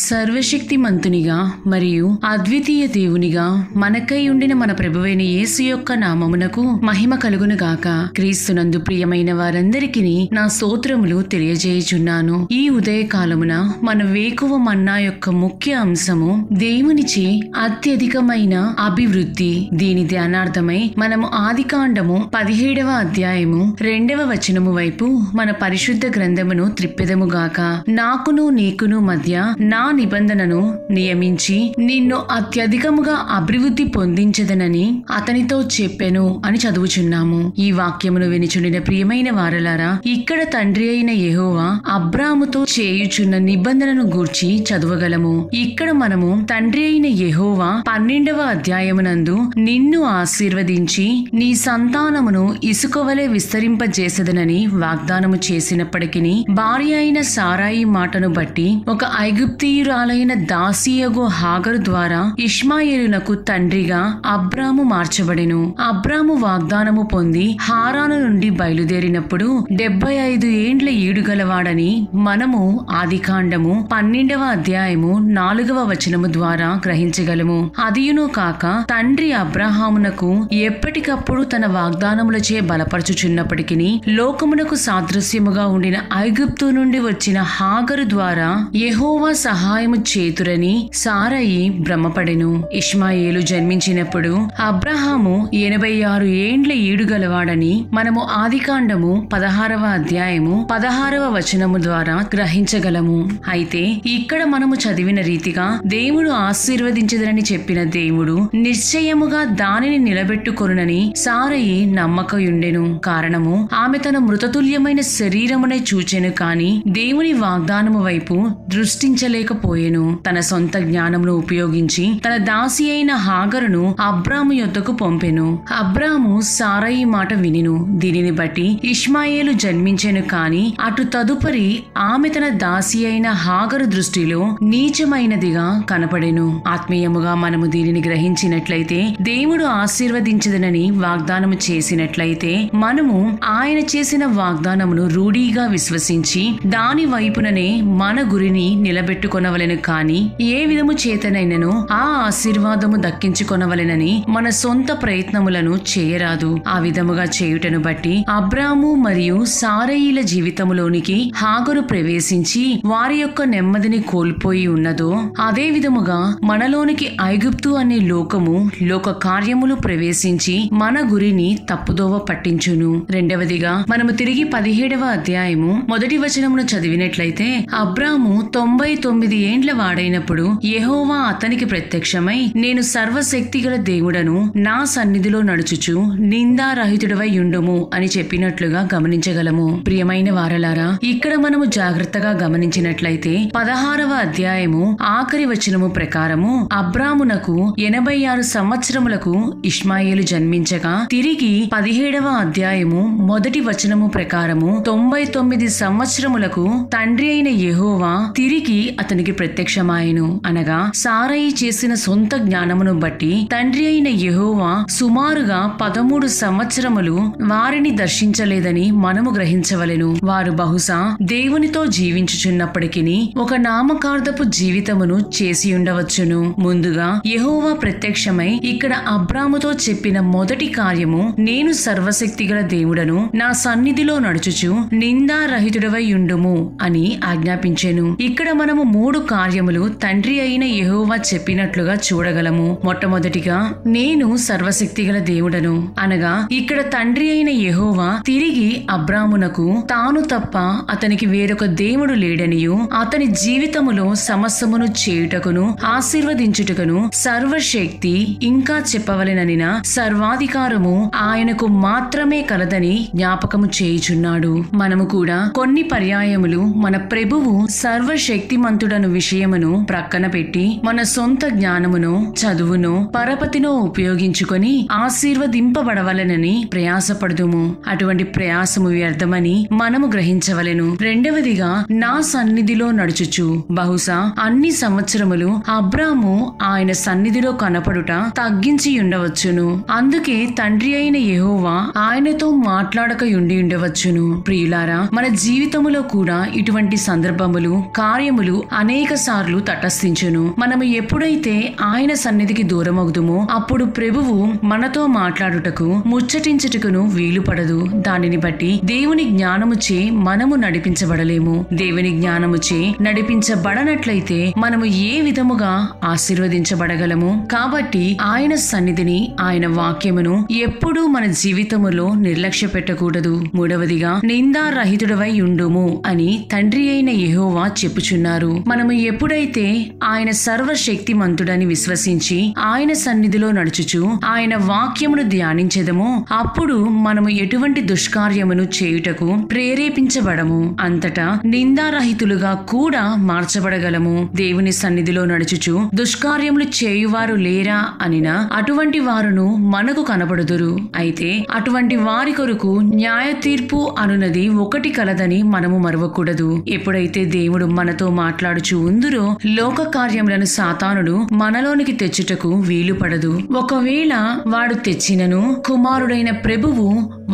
సర్వశక్తిమంతునిగా మరియు అద్వితీయ దేవునిగా మనకై ఉండిన మన ప్రభువైన యేసు యొక్క నామమునకు మహిమ కలుగును గాక. క్రీస్తునందు ప్రియమైన వారందరికీ నా స్తోత్రములు తెలియజేయుచున్నాను. ఈ ఉదయకాలమున మన వేకువ మన్నా యొక్క ముఖ్య అంశము దేవునిచే అత్యధికమైన అభివృద్ధి. దీని ధ్యానార్థమై మనము ఆదికాండము 17వ అధ్యాయము 2వ వచనము వైపు మన పరిశుద్ధ గ్రంథమును త్రిప్పెదముగాక. నాకును నీకును మధ్య నా నిబంధనను నియమించి నిన్ను అత్యధికముగా అభివృద్ధి పొందించదనని అతనితో చెప్పెను అని చదువుచున్నాము. ఈ వాక్యమును వినిచుండిన ప్రియమైన వారలారా, ఇక్కడ తండ్రి అయిన యెహోవా అబ్రాముతో చేయుచున్న నిబంధనను గూర్చి చదవగలము. ఇక్కడ మనము తండ్రి అయిన యెహోవా 12వ అధ్యాయమునందు నిన్ను ఆశీర్వదించి నీ సంతానమును ఇసుకవలె విస్తరింపజేసదనని వాగ్దానము చేసినప్పటికీ భార్య అయిన సారాయి మాటను బట్టి ఒక ఐగుప్తీయురాలైన దాసియగు హాగరు ద్వారా ఇష్మాయేలునకు తండ్రిగా అబ్రాము మార్చబడెను. అబ్రాము వాగ్దానము పొంది హారాను నుండి బయలుదేరినప్పుడు 75 ఏండ్ల ఈడుగలవాడని మనము ఆదికాండము 12వ అధ్యాయము 4వ వచనము ద్వారా గ్రహించగలము. అదియును కాక తండ్రి అబ్రహామునకు ఎప్పటికప్పుడు తన వాగ్దానములచే బలపరచుచున్నప్పటికీ లోకమునకు సాదృశ్యముగా ఉండిన ఐగుప్తు నుండి వచ్చిన హాగరు ద్వారా యెహోవా సహాయము చేతురని సారయి భ్రమపడెను. ఇష్మాయేలు జన్మించినప్పుడు అబ్రహాము 86 ఏండ్ల ఈడుగలవాడని మనము ఆదికాండము 16వ అధ్యాయము 16వ వచనము ద్వారా గ్రహించగలము. అయితే ఇక్కడ మనము చదివిన రీతిగా దేవుడు ఆశీర్వదించదనని చెప్పిన దేవుడు నిశ్చయముగా దానిని నిలబెట్టుకొనునని సారయి నమ్మకయుండెను. కారణము ఆమె తన మృతతుల్యమైన శరీరమునే చూచెను కాని దేవుని వాగ్దానము వైపు దృష్టించలేకపోయెను. తన సొంత జ్ఞానమును ఉపయోగించి తన దాసి అయిన హాగరును అబ్రాము యొద్దకు పంపెను. అబ్రాము సారయి మాట వినెను. దీనిని బట్టి ఇష్మాయేలు జన్మించెను కాని అటు తదుపరి ఆమె తన దాసి అయిన హాగరు దృష్టిలో నీచమైనదిగా కనపడెను. ఆత్మీయముగా మనము దీనిని గ్రహించినట్లయితే, దేవుడు ఆశీర్వదించదనని వాగ్దానము చేసినట్లయితే మనము ఆయన చేసిన వాగ్దానమును రూఢీగా విశ్వసించి దాని వైపుననే మన గురిని నిలబెట్టుకొనవలెను కాని ఏ విధము చేతనైనను ఆ ఆశీర్వాదము దక్కించుకొనవలెనని మన సొంత ప్రయత్నములను చేయరాదు. ఆ విధముగా చేయుటను బట్టి అబ్రాము మరియు సారయిల జీవితములోనికి హాగరు ప్రవేశించి వారి యొక్క నెమ్మదిని కోల్పోయి ఉన్నదో, అదే విధముగా మనలోనికి ఐగుప్తు అనే లోకము లోక కార్యములు ప్రవేశించి మన గురిని తప్పుదోవ పట్టించును. రెండవదిగా మనము తిరిగి 17వ అధ్యాయము 1వ వచనమును చదివినట్లయితే, అబ్రాము 99 ఏండ్ల వాడైనప్పుడు యెహోవా అతనికి ప్రత్యక్షమై, నేను సర్వశక్తిగల దేవుడను, నా సన్నిధిలో నడుచుచు నిందారహితుడవై యుండుము అని చెప్పినట్లుగా గమనించగలము. ప్రియమైన వారలారా, ఇక్కడ మనము జాగ్రత్తగా గమనించినట్లయితే 16వ అధ్యాయము ఆఖరి వచనము ప్రకారము అబ్రామునకు 86 సంవత్సరములకు ఇష్మాయేలు జన్మించగా, తిరిగి 17వ అధ్యాయము 1వ వచనము ప్రకారము 99 సంవత్సరములకు తండ్రి అయిన యెహోవా తిరిగి అతనికి ప్రత్యక్షమాయెను. అనగా సారయి చేసిన సొంత జ్ఞానమును బట్టి తండ్రి అయిన యెహోవా సుమారుగా 13 సంవత్సరములు వారిని దర్శించలేదని మనము గ్రహించవలెను. వారు బహుశా దేవునితో జీవించుచున్నప్పటికీ ఒక నామకార్థపు జీవితమును చేసి ఉండవచ్చును. ముందుగా యెహోవా ప్రత్యక్షమై ఇక్కడ అబ్రాముతో చెప్పిన మొదటి కార్యము, నేను సర్వశక్తిగల దేవుడను, నా సన్నిధిలో నడుచుచు నిందారహితుడవై యుండుము అని ఆజ్ఞాపించెను. ఇక్కడ మనము 3 కార్యములు తండ్రి అయిన యెహోవా చెప్పినట్లుగా చూడగలము. మొట్టమొదటిగా, నేను సర్వశక్తిగల దేవుడను అనగా ఇక్కడ తండ్రి అయిన యెహోవా తిరిగి అబ్రామునకు తాను తప్ప అతనికి వేరొక దేవుడు లేడనియు, అతని జీవితములో సమస్తమును చేయుటకును ఆశీర్వదించుటకును సర్వశక్తి, ఇంకా చెప్పవలెననిన సర్వాధికారము ఆయనకు మాత్రమే కలదని జ్ఞాపకము చేయుచున్నాడు. మనము కూడా కొన్ని పర్యాయములు మన ప్రభువు సర్వశక్తిమంతుడను విషయమును ప్రక్కన పెట్టి మన సొంత జ్ఞానమును, చదువును, పరపతినో ఉపయోగించుకొని ఆశీర్వదింపబడవలెనని ప్రయాసపడుదుము. అటువంటి ప్రయాసము వ్యర్థమని మనము గ్రహించవలెను. రెండవదిగా, నా సన్నిధిలో నడుచుచు. బహుశా అన్ని సంవత్సరములు అబ్రాము ఆయన సన్నిధిలో కనపడుట తగ్గించి ఉండవచ్చును. అందుకే తండ్రి అయిన యెహోవా ఆయనతో మాట్లాడక ఉండి ఉండవచ్చును. ప్రియులారా, మన జీవితములో కూడా ఇటువంటి సందర్భములు, కార్యములు అనేక సార్లు తటస్థించును. మనము ఎప్పుడైతే ఆయన సన్నిధికి దూరమవుదుమో అప్పుడు ప్రభువు మనతో మాట్లాడుటకు, ముచ్చటించుటకును వీలు పడదు. దానిని బట్టి దేవుని జ్ఞానముచే మనము నడిపించబడలేము. దేవుని జ్ఞానముచే నడిపించబడనట్లయితే మనము ఏ విధముగా ఆశీర్వదించబడగలము? కాబట్టి ఆయన సన్నిధిని, ఆయన వాక్యమును ఎప్పుడూ మన జీవితములో నిర్లక్ష్య పెట్టకూడదు. మూడవదిగా, నిందారహితుడవై ఉండుము అని తండ్రి అయిన యెహోవా చెప్పుచున్నారు. మనము ఎప్పుడైతే ఆయన సర్వశక్తిమంతుడని విశ్వసించి ఆయన సన్నిధిలో నడుచుచు ఆయన వాక్యమును ధ్యానించెదమో అప్పుడు మనము ఎటువంటి దుష్కార్యమును చేయుటకు ప్రేరేపించబడము. అంతటా నిందారహితులుగా కూడా మార్చబడగలము. దేవుని సన్నిధిలో నడుచుచు దుష్కార్యములు చేయువారు లేరా అనినా అటువంటి వారును మనకు కనబడుదురు. అయితే అటువంటి వారి కొరకు న్యాయ తీర్పు అనునది ఒకటి కలదని మనము మరువకూడదు. ఎప్పుడైతే దేవుడు మనతో మాట్లాడుచు ఉందురో లోక కార్యములను సాతానుడు మనలోనికి తెచ్చుటకు వీలు పడదు. ఒకవేళ వాడు తెచ్చినను కుమారుడైన ప్రభువు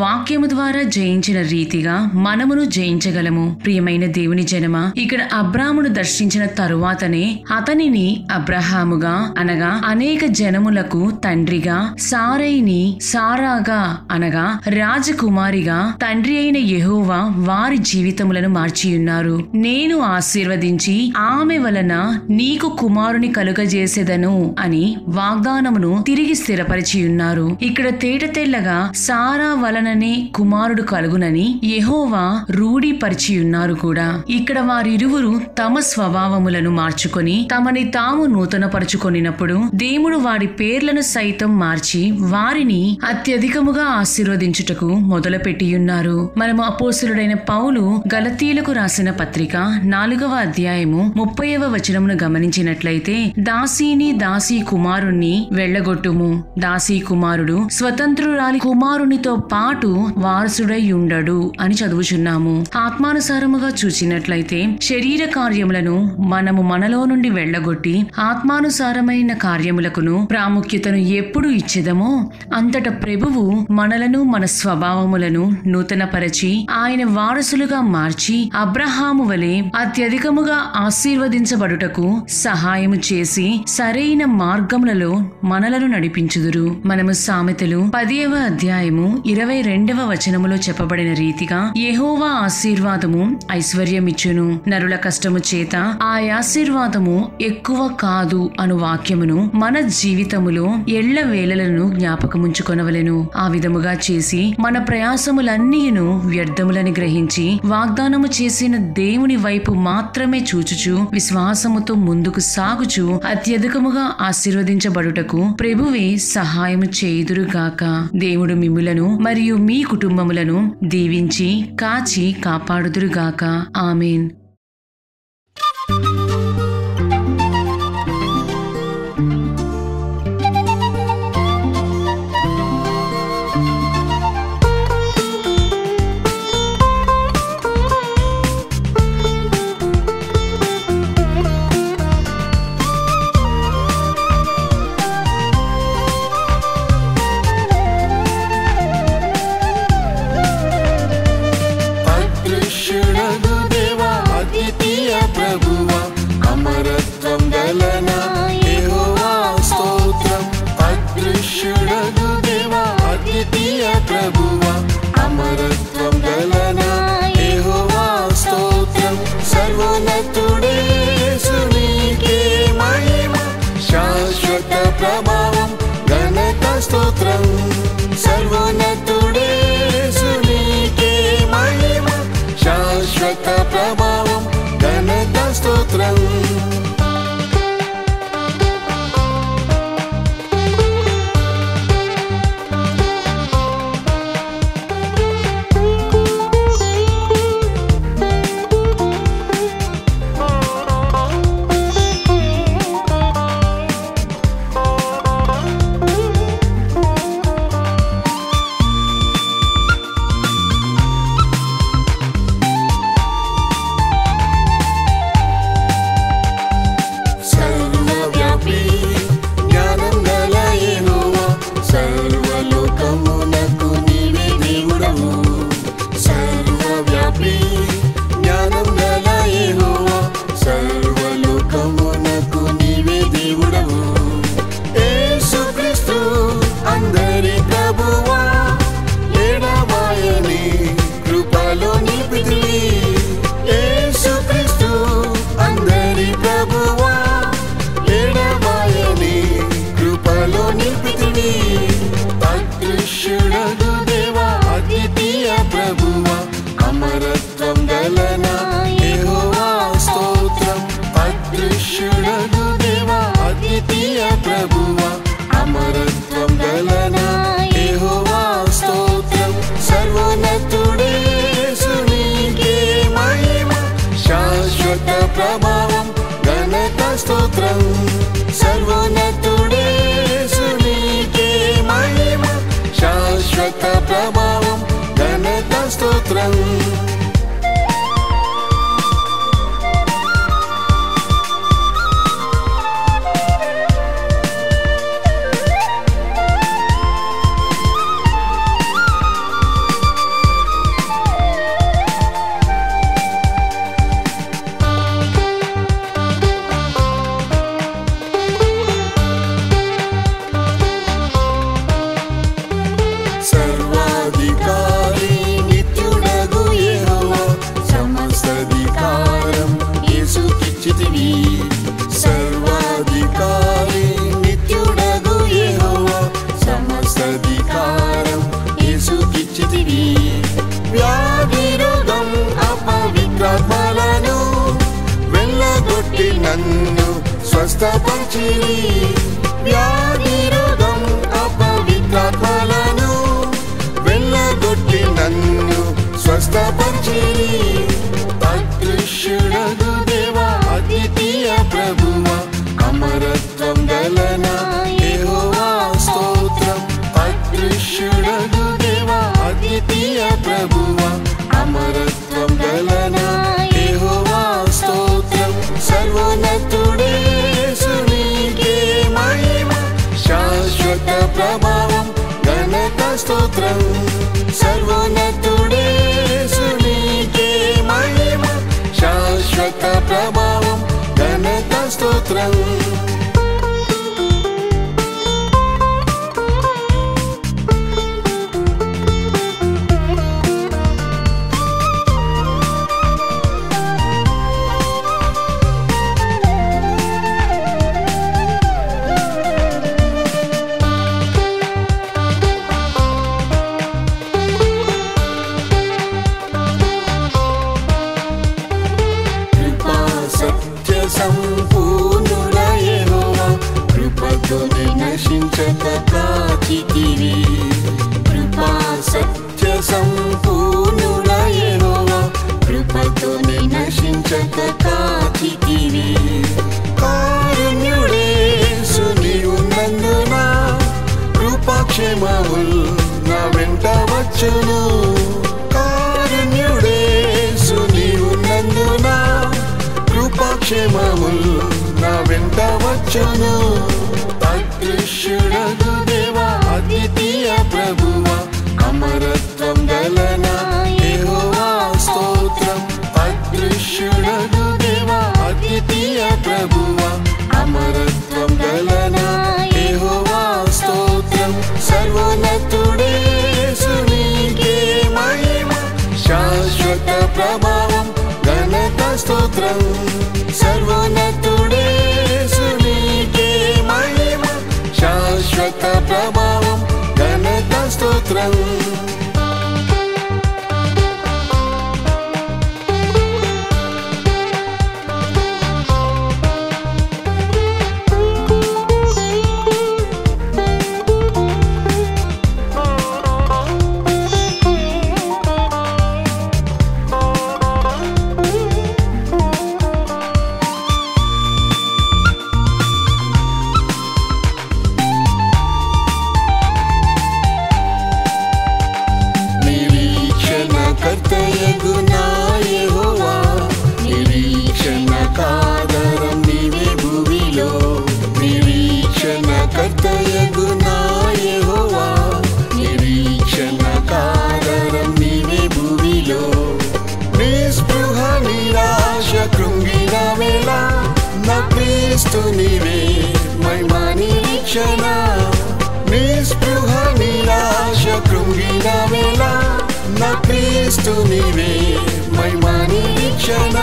వాక్యము ద్వారా జయించిన రీతిగా మనమును జయించగలము. ప్రియమైన దేవుని జనమా, ఇక్కడ అబ్రామును దర్శించిన తరువాతనే అతనిని అబ్రహాముగా అనగా అనేక జనములకు తండ్రిగా, సారైని సారాగా అనగా రాజకుమారిగా తండ్రి అయిన యెహోవా వారి జీవితములను మార్చియున్నారు. నేను ఆశీర్వదించి ఆమె వలన నీకు కుమారుని కలుగజేసేదను అని వాగ్దానమును తిరిగి స్థిరపరిచియున్నారు. ఇక్కడ తేటతెల్లగా సారా వలననే కుమారుడు కలుగునని యెహోవా రూఢీపరిచియున్నారు కూడా. ఇక్కడ వారిరువురు తమ స్వభావములను మార్చుకొని తమని తాము నూతనపరుచుకొనినప్పుడు దేవుడు వారి పేర్లను సైతం మార్చి వారిని అత్యధికముగా ఆశీర్వదించుటకు మొదలుపెట్టియున్నారు. మనము అపోస్తలుడైన పౌలు గలతీయులకు రాసిన పత్రిక 4వ అధ్యాయము 30వ వచనమును గమనించినట్లయితే, దాసీని దాసీ కుమారుణ్ణి వెళ్ళగొట్టుము. దాసీ కుమారుడు స్వతంత్రురాలి కుమారునితో పాటు వారసుడై ఉండడు అని చదువుచున్నాము. ఆత్మానుసారముగా చూచినట్లయితే శరీర కార్యములను మనము మనలో నుండి వెళ్ళగొట్టి ఆత్మానుసారమైన కార్యములకును ప్రాముఖ్యతను ఎప్పుడు ఇచ్చేదమో అంతట ప్రభువు మనలను, మన స్వభావములను నూతనపరచి ఆయన వారసులుగా మార్చి అబ్రహాము వలె అత్యధికముగా ఆశీర్వదించబడుటకు సహాయము చేసి సరైన మార్గములలో మనలను నడిపించుదురు. మనము సామెతలు 10వ అధ్యాయము 22వ వచనములో చెప్పబడిన రీతిగా యెహోవా ఆశీర్వాదము ఐశ్వర్యమిచ్చును, నరుల కష్టము చేత ఆ ఆశీర్వాదము ఎక్కువ కాదు అను వాక్యమును మన జీవితములో ఎళ్ల వేళలను జ్ఞాపకముంచుకొనవలెను. ఆ విధముగా చేసి మన ప్రయాసములన్నీయును వ్యర్థములని గ్రహించి వాగ్దానము చేసిన దేవుని వైపు మాత్రమే చూచుచు విశ్వాసముతో ముందుకు సాగుచు అత్యధికముగా ఆశీర్వదించబడుటకు ప్రభువే సహాయము చేయుదురుగాక. దేవుడు మిమ్ములను మరియు మీ కుటుంబములను దీవించి కాచి కాపాడుదురుగాక. ఆమేన్. శాశ్వత ప్రభావం ఘనత స్తోత్రం. సర్వాధికారి నిత్యుడగు యెహోవా సమస్తధికారం యేసుకిచ్చితివి. వ్యాధి రోగం అపవిత్రాత్మలను వెళ్ళగొట్టి నన్ను స్వస్థపరిచిరి. వ్యాధి రోగం అపవిత్రాత్మలను వెళ్ళగొట్టి నన్ను స్వస్థపరిచిరి. అదృశ్యుడగు దేవా అద్వితీయ ప్రభువా అమరత్వం గలన యెహోవా స్తోత్రం. అదృశ్యుడగు దేవా అద్వితీయ ప్రభువా అమరత్వం గలన యెహోవా స్తోత్రం. సర్వోన్నతుడే యేసునికే మహిమ శాశ్వత ప్రభావం ఘనత స్తోత్రం. సర్వోన్నతుడే యేసునికే మహిమ శాశ్వత ప్రభావం ఘనత స్తోత్రం. సంపూర్ణుడ యెహోవా కృపతో నశించక కాచితివి. కృపా సత్య సంపూర్ణుడ యెహోవా కృపతో నశించక కాచితివి. కారుణ్యుడే యేసు నీవున్నందున కృపాక్షేమములు నా వెంట వచ్చును. కారుణ్యుడే యేసు నీవున్నందున కృపాక్షేమములు నా వెంట వచ్చును. అదృశ్యుడగు దేవా అద్వితీయ ప్రభువా అమరత్వం గలన యెహోవా స్తోత్రం. అదృశ్యుడగు దేవా అద్వితీయ ప్రభువా అమరత్వం గలన యెహోవా స్తోత్రం. సర్వోన్నతుడే యేసునికే మహిమ శాశ్వత ప్రభావం ఘనత స్తోత్రం. సర్వోన్నతుడే యేసునికే మహిమ శాశ్వత ప్రభావం ఘనత స్తోత్రం. కర్తయగు నా యెహోవా నిరీక్షణ కాదరం నీవే భూమిలో. నిరీక్షణ కర్తయగు నా యెహోవా నిరీక్షణ కాదరం నీవే భూమిలో. నిస్పృహ నిరాశ కృంగిన వేళ నా క్రీస్తు నీవే మహిమా నిరీక్షణ. నిస్పృహ నిరాశ కృంగిన వేళ నా క్రీస్తు నీవే మహిమా నిరీక్షణ.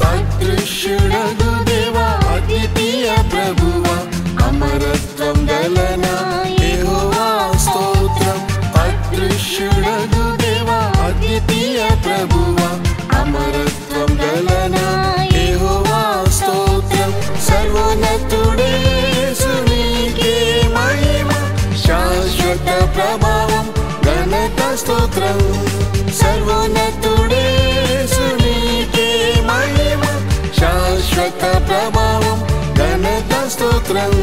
అదృశ్యుడగు దేవా అద్వితీయ ప్రభువా అమరత్వం గలన యెహోవా స్తోత్రం. అదృశ్యుడగు దేవా అద్వితీయ ప్రభువా అమరత్వం గలన యెహోవా స్తోత్రం. సర్వోన్నతుడే యేసునికే మహిమ శాశ్వత ప్రభావం ఘనత స్తోత్రం. సర్వోన్నతుడే యేసునికే మహిమ శాశ్వత ప్రభావం ఘనత స్తోత్రం.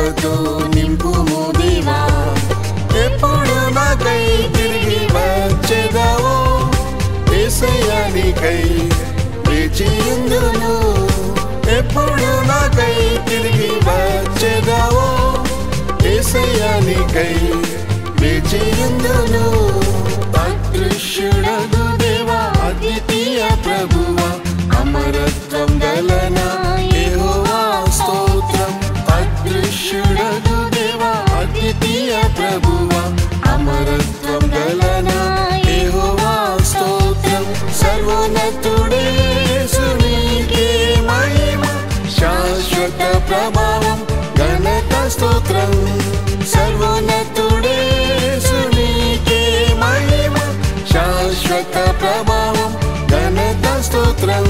కృపతో నింపుము దేవా ఎప్పుడు నాకై తిరిగి వచ్చేదావో యేసయ్యా నీకై వేచియుందును ఎప్పుడు నాకై తిరిగి వచ్చేదావో యేసయ్యా నీకై వేచియుందును అదృశ్యుడగు దేవా అద్వితీయ ప్రభువా అమరత్వం గలనా యెహోవా స్తోత్రం అదృశ్యుడగు దేవా అద్వితీయ ప్రభువా అమరత్వం గలనా యెహోవా స్తోత్రం సర్వోన్నతుడే యేసునికే మహిమ శాశ్వత ప్రభావం ఘనత స్తోత్రం సర్వోన్నతుడే యేసునికే మహిమ శాశ్వత ప్రభావం ఘనత స్తోత్రం